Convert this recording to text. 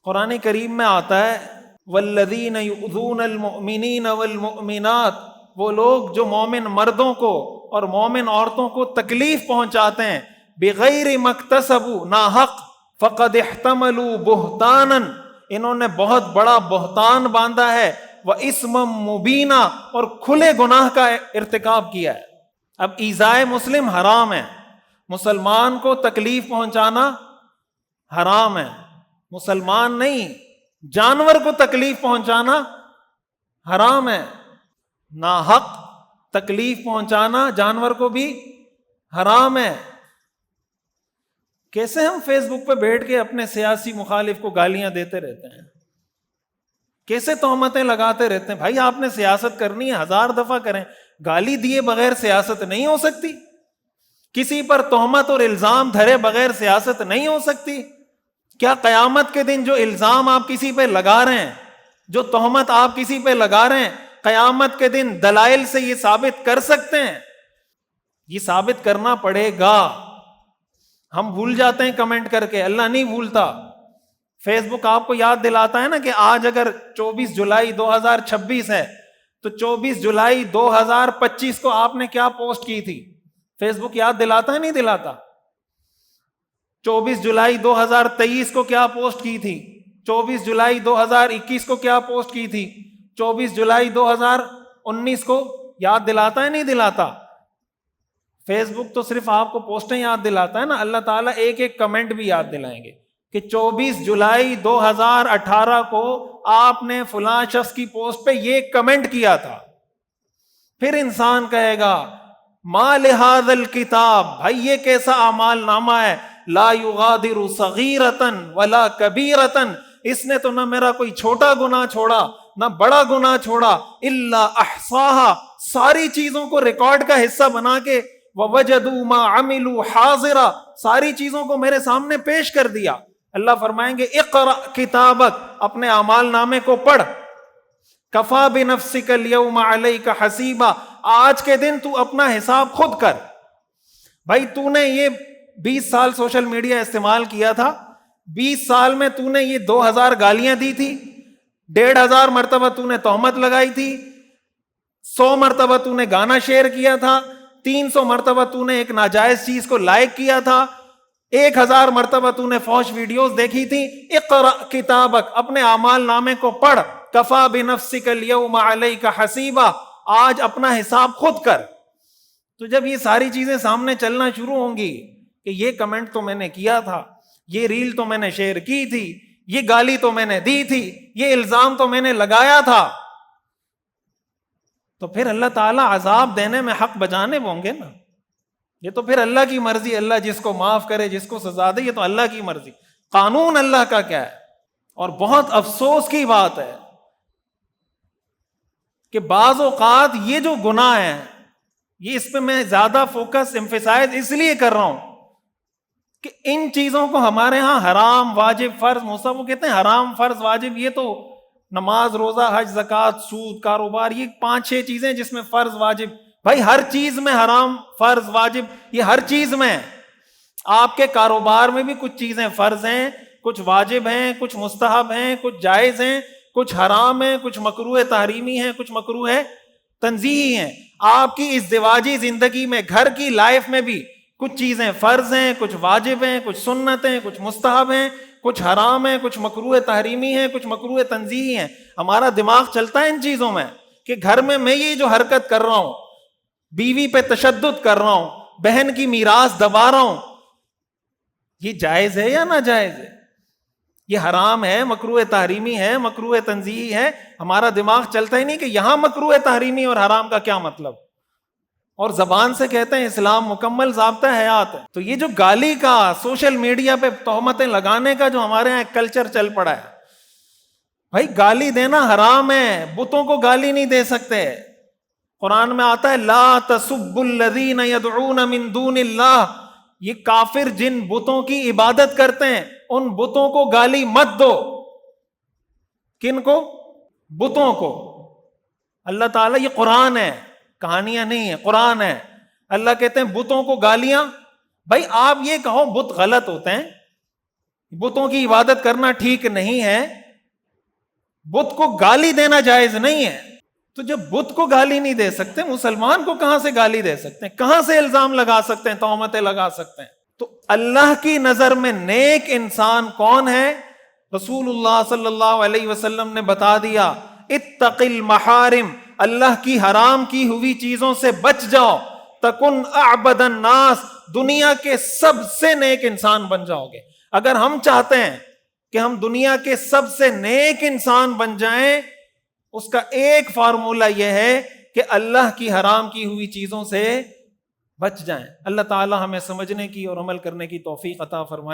قرآن کریم میں آتا ہے والذین یؤذون المؤمنین والمؤمنات، وہ لوگ جو مومن مردوں کو اور مومن عورتوں کو تکلیف پہنچاتے ہیں، بغیر مکتسبوا، ناحق، فقد احتملوا بہتانا، انہوں نے بہت بڑا بہتان باندھا ہے، واسما مبینا، اور کھلے گناہ کا ارتکاب کیا ہے۔ اب ایذائے مسلم حرام ہے، مسلمان کو تکلیف پہنچانا حرام ہے، مسلمان نہیں جانور کو تکلیف پہنچانا حرام ہے، ناحق تکلیف پہنچانا جانور کو بھی حرام ہے۔ کیسے ہم فیس بک پہ بیٹھ کے اپنے سیاسی مخالف کو گالیاں دیتے رہتے ہیں، کیسے تہمتیں لگاتے رہتے ہیں؟ بھائی آپ نے سیاست کرنی ہے 1000 دفعہ کریں، گالی دیے بغیر سیاست نہیں ہو سکتی، کسی پر تہمت اور الزام دھرے بغیر سیاست نہیں ہو سکتی۔ کیا قیامت کے دن جو الزام آپ کسی پہ لگا رہے ہیں، جو تہمت آپ کسی پہ لگا رہے ہیں، قیامت کے دن دلائل سے یہ ثابت کر سکتے ہیں؟ یہ ثابت کرنا پڑے گا۔ ہم بھول جاتے ہیں کمنٹ کر کے، اللہ نہیں بھولتا۔ فیس بک آپ کو یاد دلاتا ہے نا کہ آج اگر 24 جولائی 2026 ہے تو 24 جولائی 2025 کو آپ نے کیا پوسٹ کی تھی؟ فیس بک یاد دلاتا ہے نہیں دلاتا؟ 24 جولائی 2023 کو کیا پوسٹ کی تھی؟ 24 جولائی 2021 کو کیا پوسٹ کی تھی؟ 24 جولائی 2019 کو یاد دلاتا ہے نہیں دلاتا؟ فیس بک تو صرف آپ کو پوسٹیں یاد دلاتا ہے نا، اللہ تعالیٰ ایک ایک کمنٹ بھی یاد دلائیں گے کہ 24 جولائی 2018 کو آپ نے فلاں شخص کی پوسٹ پہ یہ کمنٹ کیا تھا۔ پھر انسان کہے گا ما لہذا الکتاب، بھائی یہ کیسا اعمال نامہ ہے، لا یغادر صغیرۃ ولا کبیرۃ، اس نے تو نہ میرا کوئی چھوٹا گناہ چھوڑا نہ بڑا گناہ چھوڑا، الا احصاها، ساری چیزوں کو ریکارڈ کا حصہ بنا کے، ووجدوا ما عملوا حاضرا، ساری چیزوں کو میرے سامنے پیش کر دیا۔ اللہ فرمائیں گے اقرأ کتابک، اپنے اعمال نامے کو پڑھ، کفا بنفسک اليوم علیک حسیبا، آج کے دن تو اپنا حساب خود کر۔ بھائی تو نے یہ 20 سال سوشل میڈیا استعمال کیا تھا، 20 سال میں تو نے یہ 2000 گالیاں دی تھی، 1500 مرتبہ تو نے تہمت لگائی تھی، 100 مرتبہ تو نے گانا شیئر کیا تھا، 300 مرتبہ تو نے ایک ناجائز چیز کو لائک کیا تھا، 1000 مرتبہ تو نے فحش ویڈیوز دیکھی تھی۔ اقرأ کتابک، اپنے اعمال نامے کو پڑھ، کفا بنفسک اليوم علیک حسیبا، آج اپنا حساب خود کر۔ تو جب یہ ساری چیزیں سامنے چلنا شروع ہوں گی کہ یہ کمنٹ تو میں نے کیا تھا، یہ ریل تو میں نے شیئر کی تھی، یہ گالی تو میں نے دی تھی، یہ الزام تو میں نے لگایا تھا، تو پھر اللہ تعالیٰ عذاب دینے میں حق بجانب ہوں گے نا۔ یہ تو پھر اللہ کی مرضی، اللہ جس کو معاف کرے جس کو سزا دے، یہ تو اللہ کی مرضی، قانون اللہ کا کیا ہے۔ اور بہت افسوس کی بات ہے کہ بعض اوقات یہ جو گناہ ہیں، یہ اس پہ میں زیادہ فوکس ایمفیسائز اس لیے کر رہا ہوں کہ ان چیزوں کو ہمارے ہاں حرام، واجب، فرض، مستحب، وہ کہتے ہیں حرام، فرض، واجب، یہ تو نماز، روزہ، حج، زکوٰۃ، سود، کاروبار، یہ 5-6 چیزیں جس میں فرض، واجب، بھائی ہر چیز میں حرام، فرض، واجب، یہ ہر چیز میں ہے۔ آپ کے کاروبار میں بھی کچھ چیزیں فرض ہیں، کچھ واجب ہیں، کچھ مستحب ہیں، کچھ جائز ہیں، کچھ حرام ہیں، کچھ مکروہ تحریمی ہیں، کچھ مکروہ تنزیہی ہیں۔ آپ کی ازدواجی زندگی میں، گھر کی لائف میں بھی کچھ چیزیں فرض ہیں، کچھ واجب ہیں، کچھ سنت ہیں، کچھ مستحب ہیں، کچھ حرام ہیں، کچھ مکروہ تحریمی ہیں، کچھ مکروہ تنزیہی ہیں۔ ہمارا دماغ چلتا ہے ان چیزوں میں کہ گھر میں یہ جو حرکت کر رہا ہوں، بیوی پہ تشدد کر رہا ہوں، بہن کی میراث دبا رہا ہوں، یہ جائز ہے یا ناجائز ہے؟ یہ حرام ہے، مکروہ تحریمی ہے، مکروہ تنزیہی ہے۔ ہمارا دماغ چلتا ہی نہیں کہ یہاں مکروہ تحریمی اور حرام کا کیا مطلب، اور زبان سے کہتے ہیں اسلام مکمل ضابطہ حیات ہے۔ تو یہ جو گالی کا، سوشل میڈیا پہ تہمتیں لگانے کا جو ہمارے یہاں ایک کلچر چل پڑا ہے، بھائی گالی دینا حرام ہے، بتوں کو گالی نہیں دے سکتے۔ قرآن میں آتا ہے لا تسبوا الذین یدعون من دون اللہ، یہ کافر جن بتوں کی عبادت کرتے ہیں ان بتوں کو گالی مت دو۔ کن کو؟ بتوں کو۔ اللہ تعالیٰ، یہ قرآن ہے، کہانیاں نہیں ہیں، قرآن ہے۔ اللہ کہتے ہیں بتوں کو گالیاں، بھائی آپ یہ کہو بت غلط ہوتے ہیں، بتوں کی عبادت کرنا ٹھیک نہیں ہے، بت کو گالی دینا جائز نہیں ہے. تو جب بت کو گالی نہیں دے سکتے، مسلمان کو کہاں سے گالی دے سکتے ہیں؟ کہاں سے الزام لگا سکتے ہیں، تہمتیں لگا سکتے ہیں؟ تو اللہ کی نظر میں نیک انسان کون ہے؟ رسول اللہ صلی اللہ علیہ وسلم نے بتا دیا، اتق المحارم، اللہ کی حرام کی ہوئی چیزوں سے بچ جاؤ، تکن اعبد الناس، دنیا کے سب سے نیک انسان بن جاؤ گے. اگر ہم چاہتے ہیں کہ ہم دنیا کے سب سے نیک انسان بن جائیں، اس کا ایک فارمولہ یہ ہے کہ اللہ کی حرام کی ہوئی چیزوں سے بچ جائیں. اللہ تعالی ہمیں سمجھنے کی اور عمل کرنے کی توفیق عطا فرمائے.